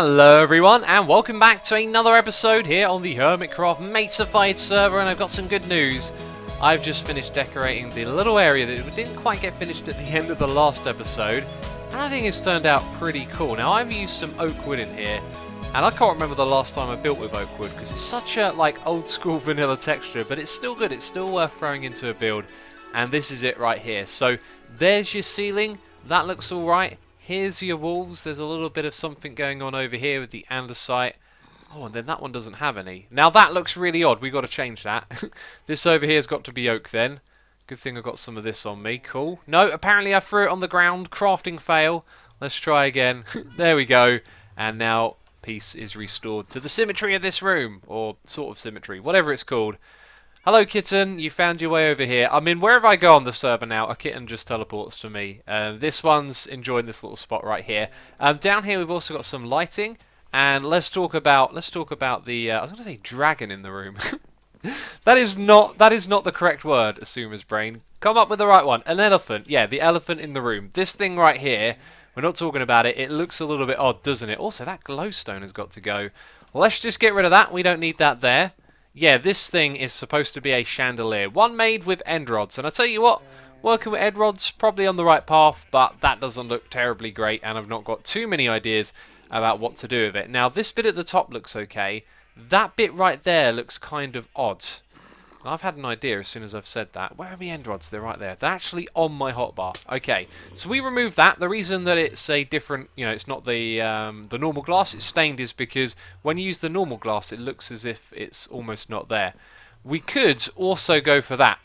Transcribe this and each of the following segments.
Hello everyone, and welcome back to another episode here on the Hermitcraft Matesified server, and I've got some good news. I've just finished decorating the little area that didn't quite get finished at the end of the last episode, and I think it's turned out pretty cool. Now, I've used some oak wood in here, and I can't remember the last time I built with oak wood, because it's such a old school vanilla texture, but it's still good, it's still worth throwing into a build, and this is it right here. So, there's your ceiling, that looks alright. Here's your walls. There's a little bit of something going on over here with the andesite. Oh, and then that one doesn't have any. Now that looks really odd. We've got to change that. This over here has got to be oak then. Good thing I got some of this on me. Cool. No, apparently I threw it on the ground. Crafting fail. Let's try again. There we go. And now peace is restored to the symmetry of this room. Or sort of symmetry. Whatever it's called. Hello kitten, you found your way over here. I mean, wherever I go on the server now, a kitten just teleports to me. This one's enjoying this little spot right here. Down here we've also got some lighting, and let's talk about the I was going to say dragon in the room. that is not the correct word, Asuma's brain. Come up with the right one. An elephant. Yeah, the elephant in the room. This thing right here, we're not talking about it. It looks a little bit odd, doesn't it? Also, that glowstone has got to go. Let's just get rid of that. We don't need that there. Yeah, this thing is supposed to be a chandelier. One made with end rods. And I tell you what, working with end rods, probably on the right path, but that doesn't look terribly great, and I've not got too many ideas about what to do with it. Now, this bit at the top looks okay. That bit right there looks kind of odd. And I've had an idea as soon as I've said that. Where are my end rods? They're right there. They're actually on my hotbar. Okay, so we removed that. The reason that it's a different, it's not the normal glass, it's stained, is because when you use the normal glass, it looks as if it's almost not there. We could also go for that,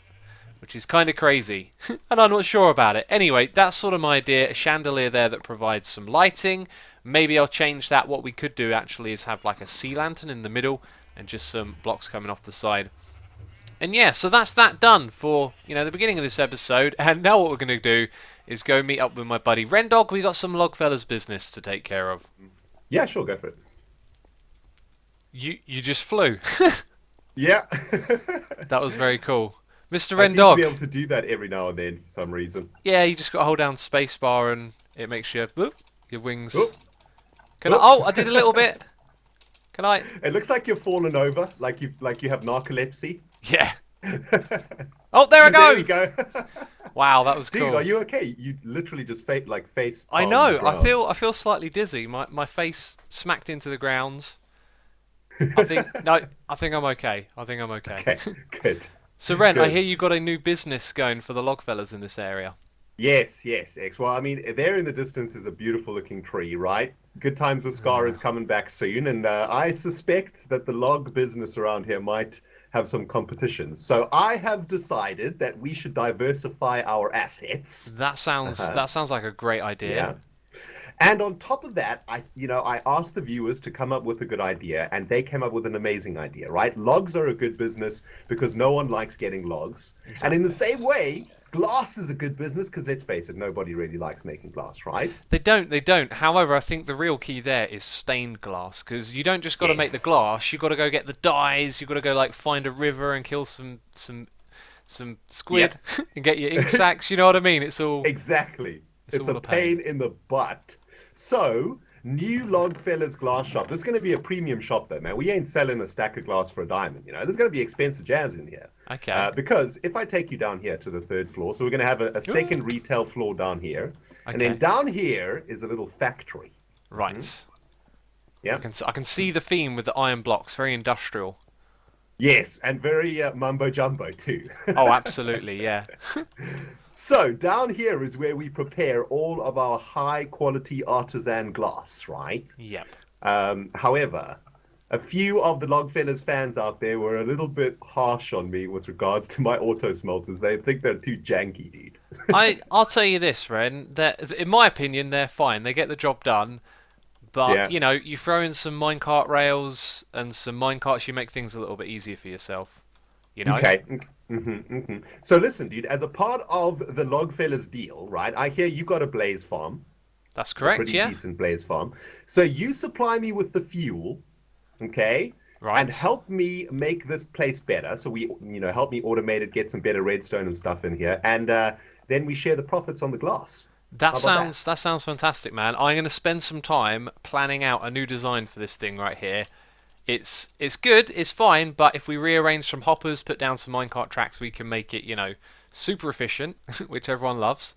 which is kind of crazy, and I'm not sure about it. Anyway, that's sort of my idea. A chandelier there that provides some lighting. Maybe I'll change that. What we could do actually is have like a sea lantern in the middle and just some blocks coming off the side. And yeah, so that's that done for, the beginning of this episode. And now what we're going to do is go meet up with my buddy Rendog. We got some Logfellas business to take care of. Yeah, sure, go for it. You just flew. Yeah. That was very cool. Mr. I Rendog. seem to be able to do that every now and then for some reason. Yeah, you just got to hold down spacebar and it makes your wings. Oop. I did a little bit. Can I? It looks like you're falling over, like you have narcolepsy. Yeah. Oh, there I go. There we go. Wow, that was cool. Dude, are you okay? You literally just face. I know. I feel slightly dizzy. My face smacked into the ground. I think I'm okay. Okay, good. So Ren, Good. I hear you got a new business going for the Logfellas in this area. Yes, X. Well, I mean, there in the distance is a beautiful looking tree, right? Good Times with Scar is coming back soon, and I suspect that the log business around here might have some competition. So I have decided that we should diversify our assets. That sounds like a great idea. Yeah. And on top of that, I asked the viewers to come up with a good idea, and they came up with an amazing idea, right? Logs are a good business because no one likes getting logs. Exactly. And in the same way, glass is a good business because, let's face it, nobody really likes making glass, right? They don't. However, I think the real key there is stained glass, because you don't just got to make the glass, you got to go get the dyes, you got to go find a river and kill some squid and get your ink sacks, you know what I mean? It's all exactly. It's a pain in the butt. So, new Logfellas glass shop. This is going to be a premium shop though, man. We ain't selling a stack of glass for a diamond, There's going to be expensive jazz in here. Okay. Because if I take you down here to the third floor, so we're going to have a second retail floor down here. Okay. And then down here is a little factory. Right. Mm-hmm. Yeah. I can see the theme with the iron blocks, very industrial. Yes, and very mumbo jumbo too. Oh, absolutely, yeah. So down here is where we prepare all of our high quality artisan glass, right? Yep. However, a few of the Logfellas fans out there were a little bit harsh on me with regards to my auto smelters. They think they're too janky, dude. I'll tell you this, Ren. In my opinion, they're fine. They get the job done. But, you throw in some minecart rails and some minecarts, you make things a little bit easier for yourself. Okay. So listen, dude, as a part of the Logfellas deal, right, I hear you got a blaze farm. That's correct, it's a pretty decent blaze farm. So you supply me with the fuel, okay? Right. And help me make this place better. So we, help me automate it, get some better redstone and stuff in here. And then we share the profits on the glass. That How about that? sounds fantastic, man. I'm going to spend some time planning out a new design for this thing right here. It's good, it's fine, but if we rearrange some hoppers, put down some minecart tracks, we can make it, super efficient, which everyone loves.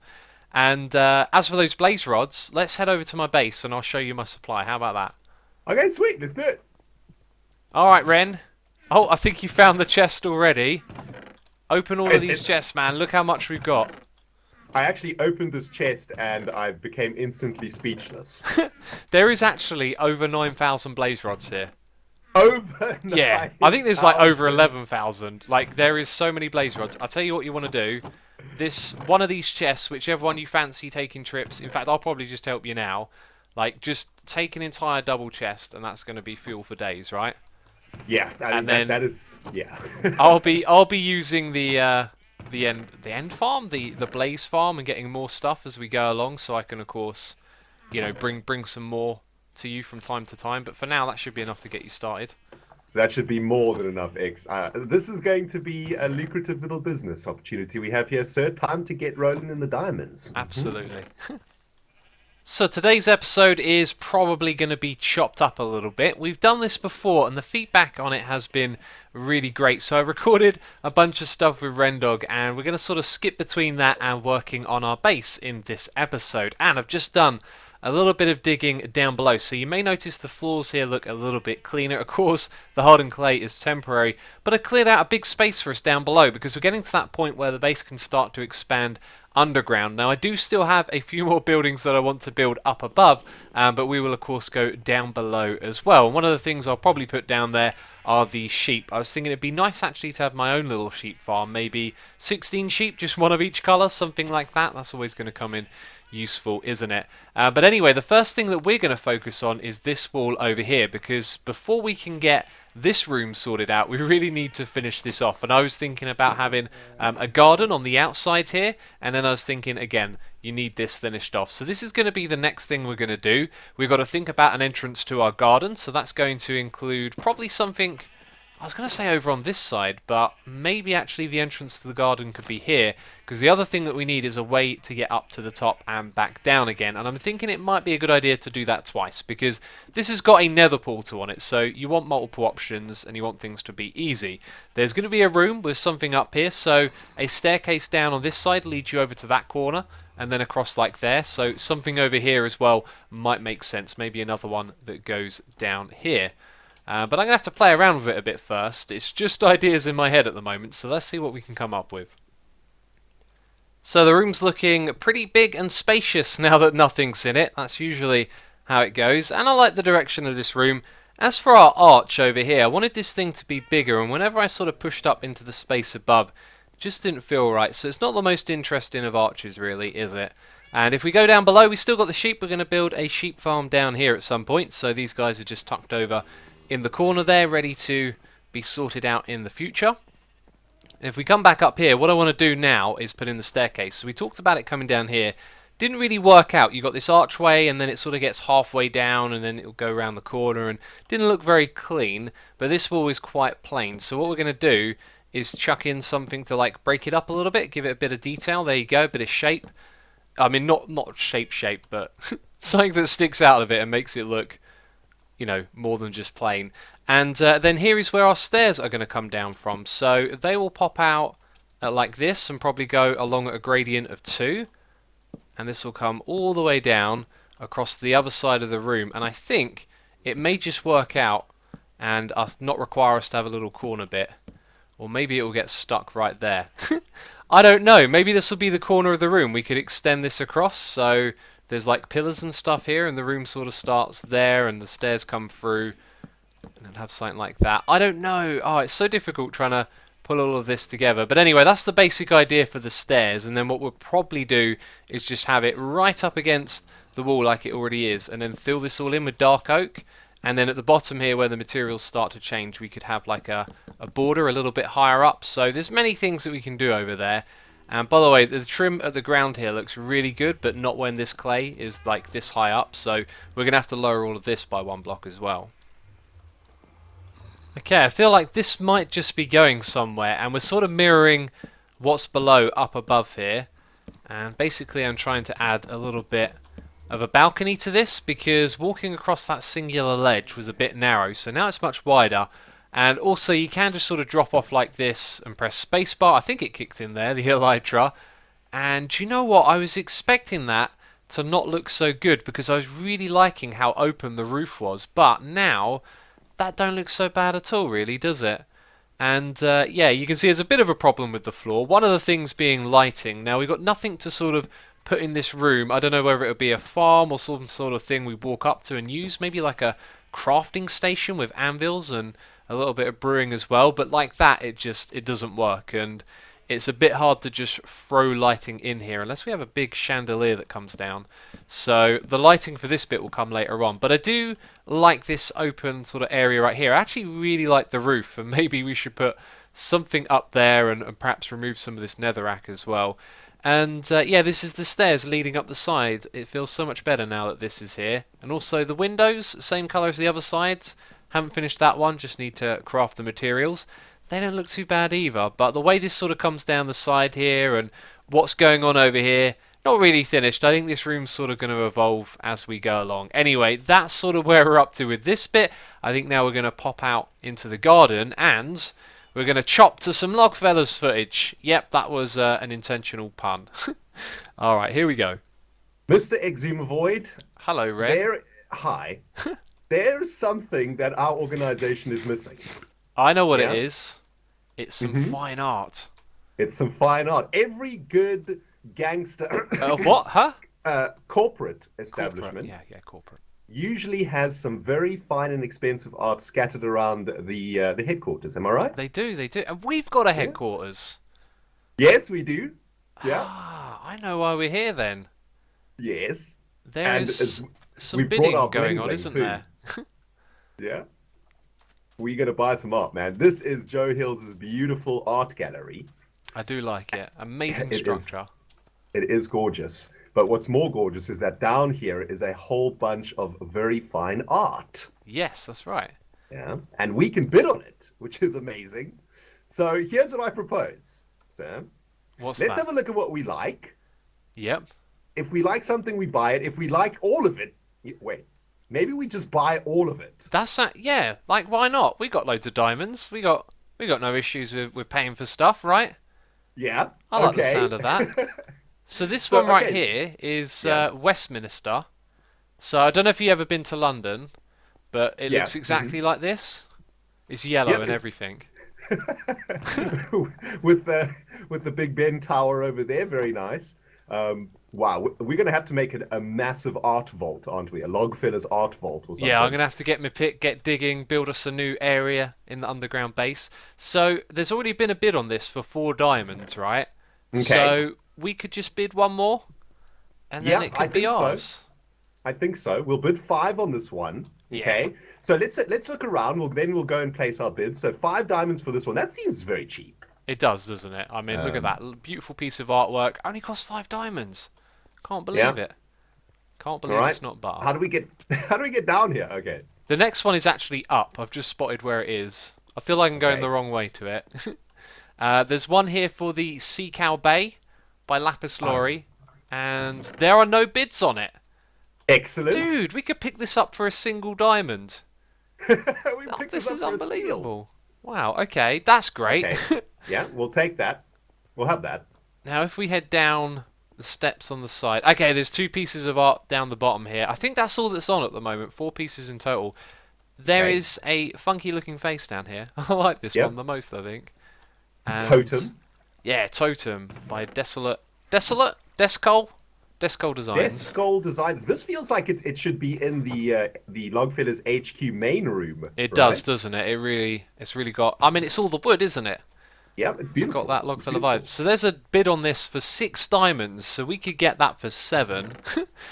And as for those blaze rods, let's head over to my base and I'll show you my supply. How about that? Okay, sweet. Let's do it. All right, Ren. Oh, I think you found the chest already. Open all of these chests, man. Look how much we've got. I actually opened this chest and I became instantly speechless. There is actually over 9,000 blaze rods here. Over Yeah, I think there's like over 9,000. 11,000. Like, there is so many blaze rods. I'll tell you what you want to do. One of these chests, whichever one you fancy taking trips. In fact, I'll probably just help you now. Like, just take an entire double chest, and that's going to be fuel for days, right? Yeah, I mean, And then that is, yeah. I'll be using the end farm, the blaze farm, and getting more stuff as we go along, so I can, of course, bring some more to you from time to time. But for now, that should be enough to get you started. That should be more than enough, X. This is going to be a lucrative little business opportunity we have here, sir. Time to get rolling in the diamonds. Absolutely. So today's episode is probably going to be chopped up a little bit. We've done this before and the feedback on it has been really great. So I recorded a bunch of stuff with Rendog and we're going to sort of skip between that and working on our base in this episode. And I've just done a little bit of digging down below. So you may notice the floors here look a little bit cleaner. Of course, the hardened clay is temporary, but I cleared out a big space for us down below because we're getting to that point where the base can start to expand underground. Now I do still have a few more buildings that I want to build up above, but we will of course go down below as well. And one of the things I'll probably put down there are the sheep. I was thinking it'd be nice actually to have my own little sheep farm, maybe 16 sheep, just one of each colour, something like that. That's always going to come in useful, isn't it? But anyway, the first thing that we're going to focus on is this wall over here, because before we can get this room sorted out, we really need to finish this off. And I was thinking about having a garden on the outside here, and then I was thinking again, you need this finished off. So this is going to be the next thing we're going to do. We've got to think about an entrance to our garden, so that's going to include probably something, I was going to say over on this side, but maybe actually the entrance to the garden could be here, because the other thing that we need is a way to get up to the top and back down again, and I'm thinking it might be a good idea to do that twice, because this has got a nether portal on it, so you want multiple options and you want things to be easy. There's going to be a room with something up here, so a staircase down on this side leads you over to that corner, and then across like there, so something over here as well might make sense, maybe another one that goes down here. But I'm going to have to play around with it a bit first. It's just ideas in my head at the moment, so let's see what we can come up with. So the room's looking pretty big and spacious now that nothing's in it. That's usually how it goes, and I like the direction of this room. As for our arch over here, I wanted this thing to be bigger, and whenever I sort of pushed up into the space above, it just didn't feel right. So it's not the most interesting of arches really, is it? And if we go down below, we still got the sheep. We're going to build a sheep farm down here at some point, so these guys are just tucked over in the corner there, ready to be sorted out in the future. If we come back up here, what I want to do now is put in the staircase. So we talked about it coming down here. Didn't really work out. You got this archway and then it sort of gets halfway down and then it'll go around the corner and didn't look very clean, but this wall is quite plain. So what we're going to do is chuck in something to like break it up a little bit, give it a bit of detail. There you go, a bit of shape. I mean, not shape, but something that sticks out of it and makes it look, more than just plain. And then here is where our stairs are going to come down from. So they will pop out like this and probably go along at a gradient of 2. And this will come all the way down across the other side of the room. And I think it may just work out and not require us to have a little corner bit. Or maybe it will get stuck right there. I don't know. Maybe this will be the corner of the room. We could extend this across, so there's like pillars and stuff here, and the room sort of starts there, and the stairs come through, and then have something like that. I don't know. Oh, it's so difficult trying to pull all of this together. But anyway, that's the basic idea for the stairs, and then what we'll probably do is just have it right up against the wall like it already is, and then fill this all in with dark oak. And then at the bottom here where the materials start to change, we could have like a border a little bit higher up. So there's many things that we can do over there. And by the way, the trim at the ground here looks really good, but not when this clay is like this high up. So we're going to have to lower all of this by 1 block as well. Okay, I feel like this might just be going somewhere, and we're sort of mirroring what's below up above here. And basically I'm trying to add a little bit of a balcony to this because walking across that singular ledge was a bit narrow, so now it's much wider. And also you can just sort of drop off like this and press spacebar. I think it kicked in there, the elytra. And do you know what? I was expecting that to not look so good because I was really liking how open the roof was, but now that don't look so bad at all, really, does it? And yeah, you can see there's a bit of a problem with the floor. One of the things being lighting. Now we've got nothing to sort of put in this room. I don't know whether it would be a farm or some sort of thing we walk up to and use. Maybe like a crafting station with anvils and a little bit of brewing as well. But like that, it doesn't work, and it's a bit hard to just throw lighting in here unless we have a big chandelier that comes down. So the lighting for this bit will come later on. But I do like this open sort of area right here. I actually really like the roof, and maybe we should put something up there and perhaps remove some of this netherrack as well. And yeah, this is the stairs leading up the side. It feels so much better now that this is here. And also the windows, same colour as the other sides. Haven't finished that one, just need to craft the materials. They don't look too bad either, but the way this sort of comes down the side here and what's going on over here, not really finished. I think this room's sort of going to evolve as we go along. Anyway, that's sort of where we're up to with this bit. I think now we're going to pop out into the garden and we're going to chop to some Logfellas footage. Yep, that was an intentional pun. Alright, here we go. Mr. xisumavoid. Hello, Red. Hi. There's something that our organization is missing. I know what it is. It's some fine art. It's some fine art. Every good gangster what? Huh? Corporate establishment corporate. usually has some very fine and expensive art scattered around the headquarters. Am I right? They do. And we've got a headquarters. Yes, we do. Yeah. Ah, I know why we're here then. Yes. There's some bidding going on, isn't there? Yeah. We're going to buy some art, man. This is Joe Hill's beautiful art gallery. I do like it. Amazing structure. It is gorgeous. But what's more gorgeous is that down here is a whole bunch of very fine art. Yes, that's right. Yeah. And we can bid on it, which is amazing. So here's what I propose, Sam. Let's have a look at what we like. Yep. If we like something, we buy it. If we like all of it, wait. Maybe we just buy all of it. Yeah. Like, why not? We got loads of diamonds. We got no issues with paying for stuff, right? Yeah. I like the sound of that. So this one right here is Westminster. So I don't know if you've ever been to London, but it looks exactly like this. It's yellow and everything. with the Big Ben Tower over there, very nice. Wow, we're going to have to make it a massive art vault, aren't we? A Logfellas art vault or something. Yeah, I'm going to have to get my pick, get digging, build us a new area in the underground base. So there's already been a bid on this for 4 diamonds, right? Okay. So we could just bid one more, and then it could be ours. So. I think so. We'll bid 5 on this one. Okay. So let's look around. We'll go and place our bids. So 5 diamonds for this one. That seems very cheap. It does, doesn't it? I mean, look at that beautiful piece of artwork. Only cost 5 diamonds. Can't believe it. Can't believe it's not butter. How do we get down here? Okay. The next one is actually up. I've just spotted where it is. I feel like I'm going the wrong way to it. There's one here for the Sea Cow Bay by Lapis Lazuli, and there are no bids on it. Excellent. Dude, we could pick this up for a single diamond. This is unbelievable. Wow, okay, that's great. Okay. Yeah, we'll take that. We'll have that. Now, if we head down the steps on the side. Okay, there's 2 pieces of art down the bottom here. I think that's all that's on at the moment. 4 pieces in total. There is a funky looking face down here. I like this one the most, I think. And Totem. Yeah, Totem by Descol Designs. Descol Designs. This feels like it should be in the Logfellas HQ main room. It does, doesn't it? It's really got. I mean, it's all the wood, isn't it? Yeah, it's beautiful. It's got that Logfella vibe. So there's a bid on this for 6 diamonds, so we could get that for 7.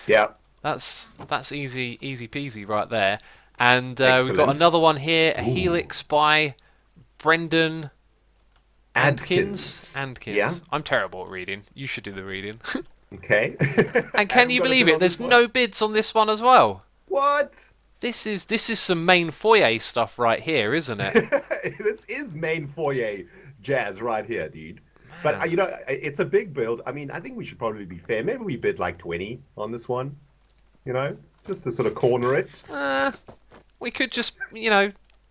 Yeah. That's easy peasy right there. And we've got another one here, a Helix by Brendan Adkins. Yeah. I'm terrible at reading. You should do the reading. Okay. And can you believe it? There's no bids on this one as well. What? This is some main foyer stuff right here, isn't it? This is main foyer jazz right here, dude. But Man. it's a big build. I mean, I think we should probably be fair. Maybe we bid like 20 on this one, just to sort of corner it. We could just,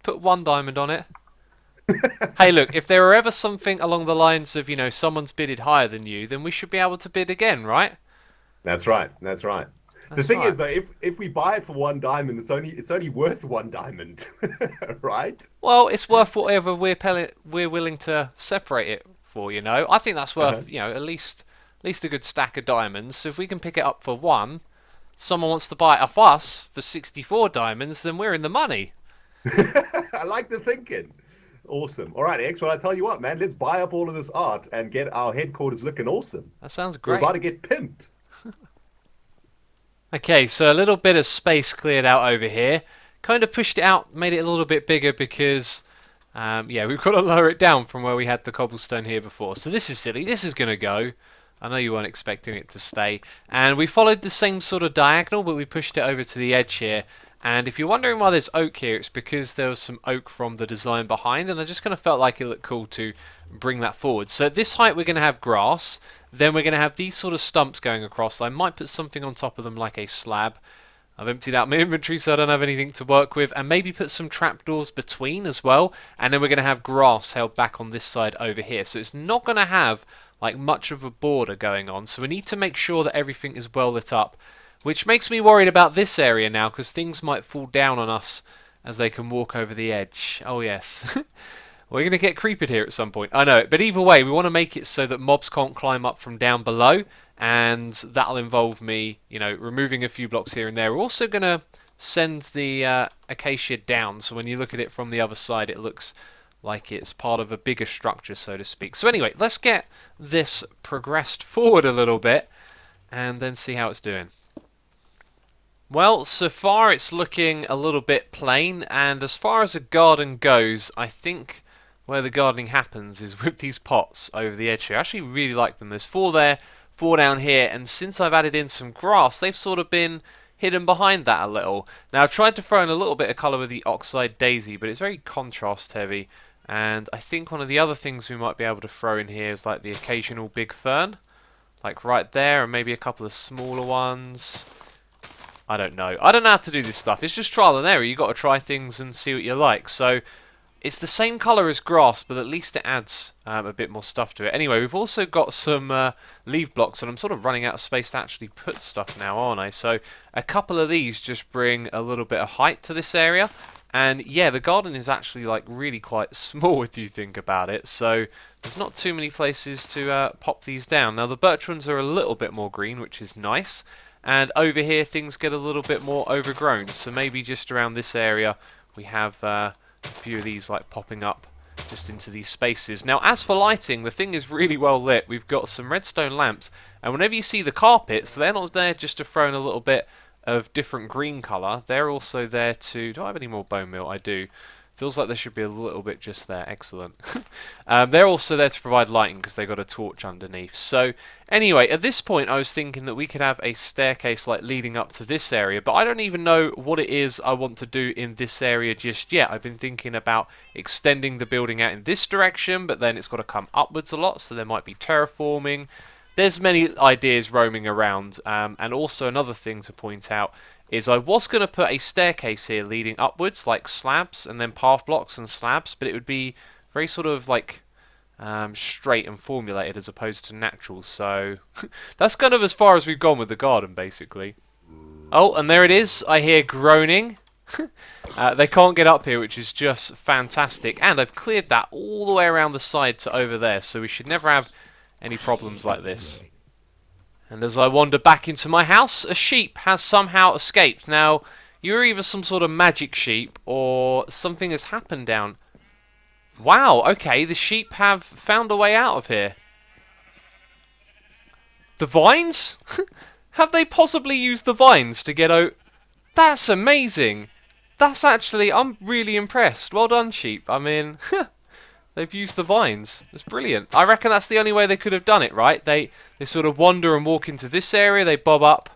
put 1 diamond on it. Hey, look, if there were ever something along the lines of, someone's bidded higher than you, then we should be able to bid again, right? That's right. That's right. The That's thing right. is, though, if we buy it for 1 diamond, it's only worth 1 diamond, right? Well, it's worth whatever we're willing to separate it for, I think that's Uh-huh. worth, at least a good stack of diamonds. So if we can pick it up for 1, someone wants to buy it off us for 64 diamonds, then we're in the money. I like the thinking. Awesome. All right, X. Well, I tell you what, man. Let's buy up all of this art and get our headquarters looking awesome. That sounds We're great. about to get pimped. Okay, so a little bit of space cleared out over here. Kind of pushed it out, made it a little bit bigger because, yeah, we've got to lower it down from where we had the cobblestone here before. So this is silly. This is going to go. I know you weren't expecting it to stay. And we followed the same sort of diagonal, but we pushed it over to the edge here. And if you're wondering why there's oak here, it's because there was some oak from the design behind, and I just kind of felt like it looked cool to bring that forward. So at this height, we're going to have grass. Then we're going to have these sort of stumps going across. I might put something on top of them like a slab. I've emptied out my inventory so I don't have anything to work with, and maybe put some trapdoors between as well. And then we're going to have grass held back on this side over here. So it's not going to have like much of a border going on. So we need to make sure that everything is well lit up, which makes me worried about this area now because things might fall down on us as they can walk over the edge. Oh yes. We're going to get creeped here at some point. I know it. But either way, we want to make it so that mobs can't climb up from down below. And that'll involve me, removing a few blocks here and there. We're also going to send the acacia down. So when you look at it from the other side, it looks like it's part of a bigger structure, so to speak. So anyway, let's get this progressed forward a little bit and then see how it's doing. Well, so far it's looking a little bit plain, and as far as a garden goes, I think where the gardening happens is with these pots over the edge here. I actually really like them. There's 4 there, 4 down here, and since I've added in some grass, they've sort of been hidden behind that a little. Now I've tried to throw in a little bit of colour with the oxide daisy, but it's very contrast heavy, and I think one of the other things we might be able to throw in here is like the occasional big fern, like right there, and maybe a couple of smaller ones. I don't know. I don't know how to do this stuff. It's just trial and error. You've got to try things and see what you like. So it's the same colour as grass, but at least it adds a bit more stuff to it. Anyway, we've also got some leaf blocks, and I'm sort of running out of space to actually put stuff now, aren't I? So a couple of these just bring a little bit of height to this area. And yeah, the garden is actually like really quite small if you think about it. So there's not too many places to pop these down. Now the birch ones are a little bit more green, which is nice. And over here things get a little bit more overgrown, so maybe just around this area we have a few of these like popping up just into these spaces. Now as for lighting, the thing is really well lit. We've got some redstone lamps, and whenever you see the carpets, they're not there just to throw in a little bit of different green colour. They're also there to... Do I have any more bone meal? I do. Feels like there should be a little bit just there. Excellent. They're also there to provide lighting because they've got a torch underneath. So anyway, at this point I was thinking that we could have a staircase like leading up to this area, but I don't even know what it is I want to do in this area just yet. I've been thinking about extending the building out in this direction, but then it's got to come upwards a lot, so there might be terraforming. There's many ideas roaming around, and also another thing to point out is I was going to put a staircase here leading upwards, like slabs, and then path blocks and slabs, but it would be very sort of like straight and formulated as opposed to natural, so that's kind of as far as we've gone with the garden, basically. Oh, and there it is. I hear groaning. They can't get up here, which is just fantastic, and I've cleared that all the way around the side to over there, so we should never have any problems like this. And as I wander back into my house, a sheep has somehow escaped. Now, you're either some sort of magic sheep, or something has happened down... Wow, okay, the sheep have found a way out of here. The vines? Have they possibly used the vines to get out? That's amazing! That's actually... I'm really impressed. Well done, sheep. I mean... They've used the vines. It's brilliant. I reckon that's the only way they could have done it, right? They sort of wander and walk into this area, they bob up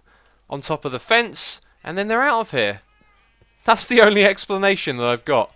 on top of the fence, and then they're out of here. That's the only explanation that I've got.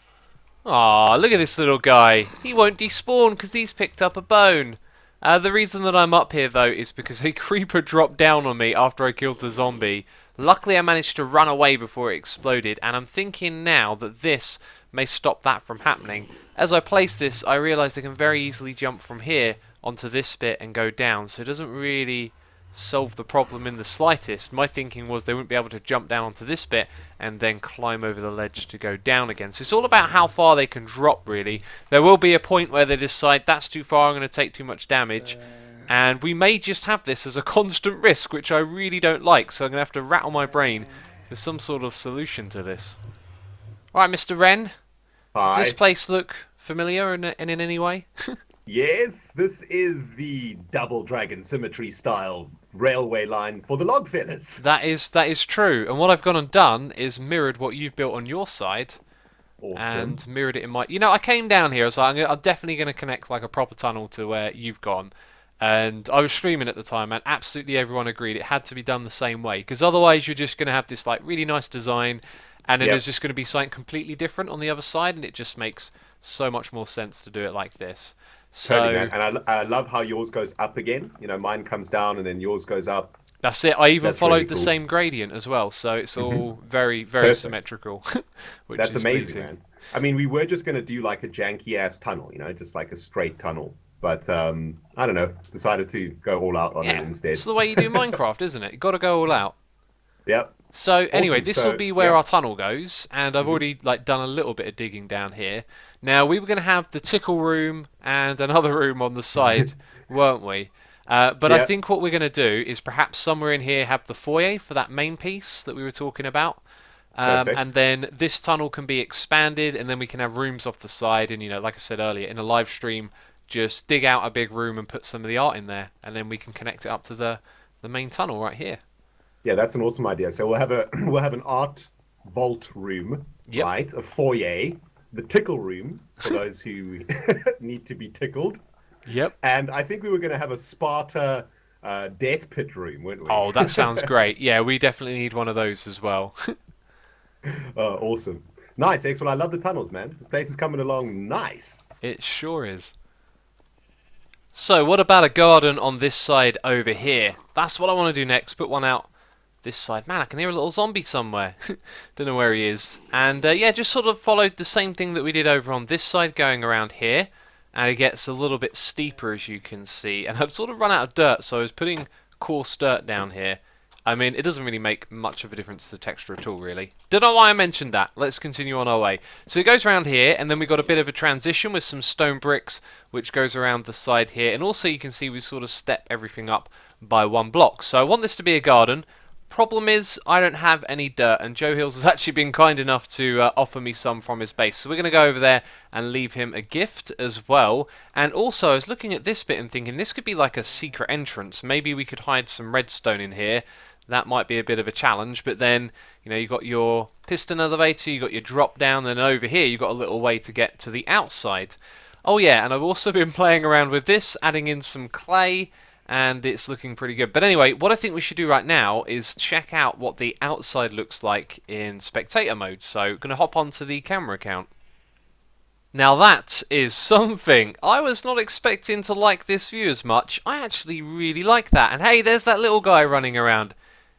Aw, look at this little guy. He won't despawn because he's picked up a bone. The reason that I'm up here, though, is because a creeper dropped down on me after I killed the zombie. Luckily, I managed to run away before it exploded, and I'm thinking now that this may stop that from happening. As I place this, I realise I can very easily jump from here onto this bit and go down, so it doesn't really solve the problem in the slightest. My thinking was they wouldn't be able to jump down onto this bit and then climb over the ledge to go down again. So it's all about how far they can drop, really. There will be a point where they decide that's too far, I'm going to take too much damage, and we may just have this as a constant risk, which I really don't like, so I'm going to have to rattle my brain for some sort of solution to this. Alright, Mr. Wren, does this place look familiar in any way? Yes, this is the double dragon symmetry style railway line for the log fellas. That is true, and what I've gone and done is mirrored what you've built on your side. Awesome. And mirrored it in my... You know, I came down here, I was like, I'm definitely going to connect like a proper tunnel to where you've gone. And I was streaming at the time, and absolutely everyone agreed it had to be done the same way, because otherwise you're just going to have this like really nice design, and then there's just going to be something completely different on the other side, and it just makes so much more sense to do it like this. So, totally, man. And I love how yours goes up again. You know, mine comes down and then yours goes up. That's it. I even followed really the cool. same gradient as well, so it's all very, very symmetrical. Which That's is amazing, pleasing. man. I mean, we were just going to do like a janky ass tunnel, you know, just like a straight tunnel. But I don't know, decided to go all out on it instead. It's the way you do Minecraft, isn't it? You've got to go all out. Yep. So anyway, Awesome. this will be where our tunnel goes, and I've already like done a little bit of digging down here. Now we were going to have the tickle room and another room on the side, weren't we? But I think what we're going to do is perhaps somewhere in here have the foyer for that main piece that we were talking about. And then this tunnel can be expanded, and then we can have rooms off the side. And, you know, like I said earlier, in a live stream, just dig out a big room and put some of the art in there, and then we can connect it up to the main tunnel right here. Yeah, that's an awesome idea. So we'll have an art vault room, right? A foyer, the tickle room for those who need to be tickled. Yep. And I think we were going to have a Sparta death pit room, weren't we? Oh, that sounds great. Yeah, we definitely need one of those as well. Awesome. Nice, X. Well, I love the tunnels, man. This place is coming along nice. It sure is. So, what about a garden on this side over here? That's what I want to do next. Put one out this side. Man, I can hear a little zombie somewhere. Don't know where he is. And yeah, just sort of followed the same thing that we did over on this side, going around here. And it gets a little bit steeper, as you can see. And I've sort of run out of dirt, so I was putting coarse dirt down here. I mean, it doesn't really make much of a difference to the texture at all, really. Don't know why I mentioned that. Let's continue on our way. So it goes around here, and then we've got a bit of a transition with some stone bricks, which goes around the side here. And also you can see we sort of step everything up by one block. So I want this to be a garden. Problem is, I don't have any dirt, and Joe Hills has actually been kind enough to offer me some from his base. So we're going to go over there and leave him a gift as well. And also, I was looking at this bit and thinking this could be like a secret entrance. Maybe we could hide some redstone in here. That might be a bit of a challenge, but then, you know, you've got your piston elevator, you've got your drop down, and over here you've got a little way to get to the outside. Oh yeah, and I've also been playing around with this, adding in some clay, and it's looking pretty good. But anyway, what I think we should do right now is check out what the outside looks like in spectator mode. So, I'm going to hop onto the camera account. Now that is something. I was not expecting to like this view as much. I actually really like that. And hey, there's that little guy running around.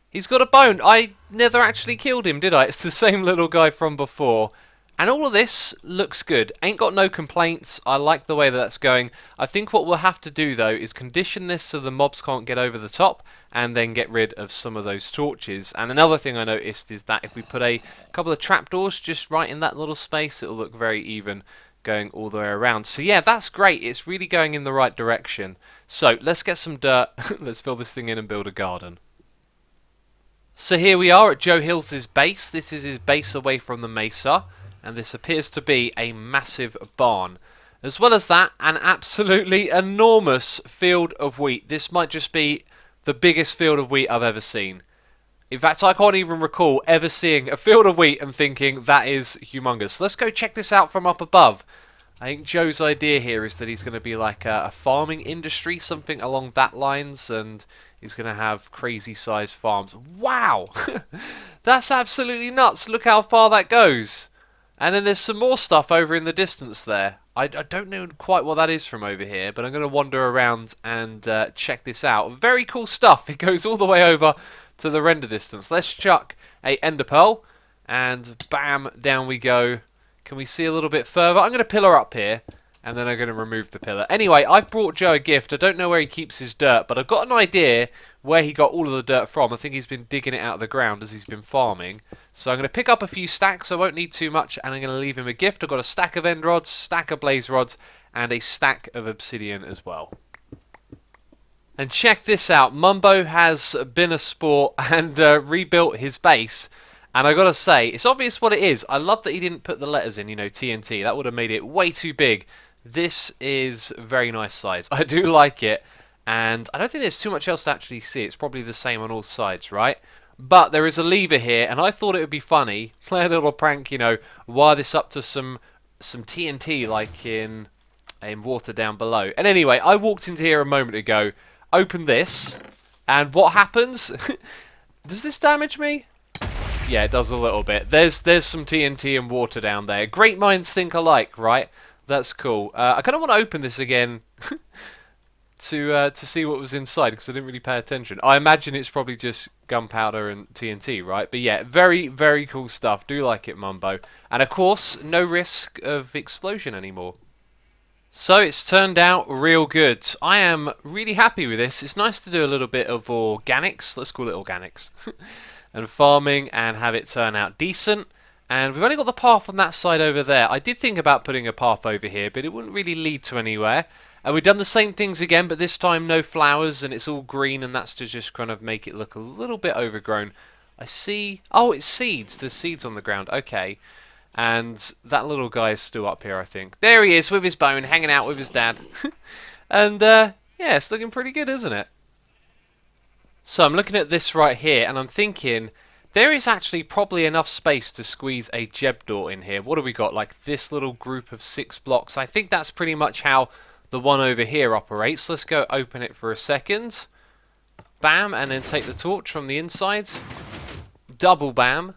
He's got a bone. I never actually killed him, did I? It's the same little guy from before. And all of this looks good. Ain't got no complaints. I like the way that that's going. I think what we'll have to do, though, is condition this so the mobs can't get over the top and then get rid of some of those torches. And another thing I noticed is that if we put a couple of trapdoors just right in that little space, it'll look very even going all the way around. So yeah, that's great. It's really going in the right direction. So let's get some dirt. Let's fill this thing in and build a garden. So here we are at Joe Hills' base. This is his base away from the mesa. And this appears to be a massive barn. As well as that, an absolutely enormous field of wheat. This might just be the biggest field of wheat I've ever seen. In fact, I can't even recall ever seeing a field of wheat and thinking that is humongous. Let's go check this out from up above. I think Joe's idea here is that he's going to be like a farming industry, something along that lines, and he's going to have crazy sized farms. Wow! That's absolutely nuts. Look how far that goes. And then there's some more stuff over in the distance there. I don't know quite what that is from over here, but I'm going to wander around and check this out. Very cool stuff. It goes all the way over to the render distance. Let's chuck a ender pearl, and bam, down we go. Can we see a little bit further? I'm going to pillar up here, and then I'm going to remove the pillar. Anyway, I've brought Joe a gift. I don't know where he keeps his dirt, but I've got an idea where he got all of the dirt from. I think he's been digging it out of the ground as he's been farming. So I'm going to pick up a few stacks. I won't need too much, and I'm going to leave him a gift. I've got a stack of end rods, stack of blaze rods, and a stack of obsidian as well. And check this out. Mumbo has been a sport and rebuilt his base. And I gotta say, it's obvious what it is. I love that he didn't put the letters in, you know, TNT. That would have made it way too big. This is very nice size. I do like it. And I don't think there's too much else to actually see. It's probably the same on all sides, right? But there is a lever here, and I thought it would be funny. Play a little prank, you know, wire this up to some TNT like in water down below. And anyway, I walked into here a moment ago, opened this, and what happens? Does this damage me? Yeah, it does a little bit. There's some TNT and water down there. Great minds think alike, right? That's cool. I kind of want to open this again to see what was inside, because I didn't really pay attention. I imagine it's probably just gunpowder and TNT, right? But yeah, very, very cool stuff. Do like it, Mumbo. And of course, no risk of explosion anymore. So it's turned out real good. I am really happy with this. It's nice to do a little bit of organics. Let's call it organics. And farming and have it turn out decent. And we've only got the path on that side over there. I did think about putting a path over here, but it wouldn't really lead to anywhere. And we've done the same things again, but this time no flowers, and it's all green, and that's to just kind of make it look a little bit overgrown. I see... Oh, it's seeds. There's seeds on the ground. Okay. And that little guy is still up here, I think. There he is with his bone, hanging out with his dad. And, yeah, it's looking pretty good, isn't it? So I'm looking at this right here, and I'm thinking there is actually probably enough space to squeeze a Jeb door in here. What have we got? Like this little group of 6 blocks. I think that's pretty much how the one over here operates. Let's go open it for a second. Bam, and then take the torch from the inside. Double bam.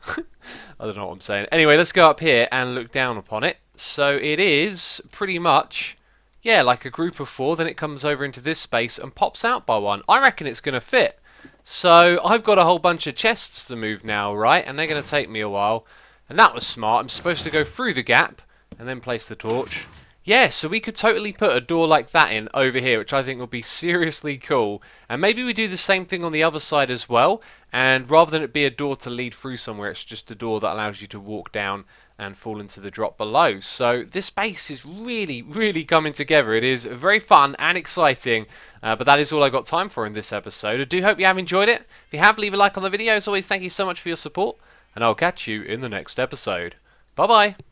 I don't know what I'm saying. Anyway, let's go up here and look down upon it. So it is pretty much, yeah, like a group of 4. Then it comes over into this space and pops out by one. I reckon it's going to fit. So I've got a whole bunch of chests to move now, right? And they're going to take me a while. And that was smart. I'm supposed to go through the gap and then place the torch. Yeah, so we could totally put a door like that in over here, which I think would be seriously cool. And maybe we do the same thing on the other side as well. And rather than it be a door to lead through somewhere, it's just a door that allows you to walk down and fall into the drop below. So this base is really, really coming together. It is very fun and exciting. But that is all I got time for in this episode. I do hope you have enjoyed it. If you have, leave a like on the video. As always, thank you so much for your support. And I'll catch you in the next episode. Bye-bye.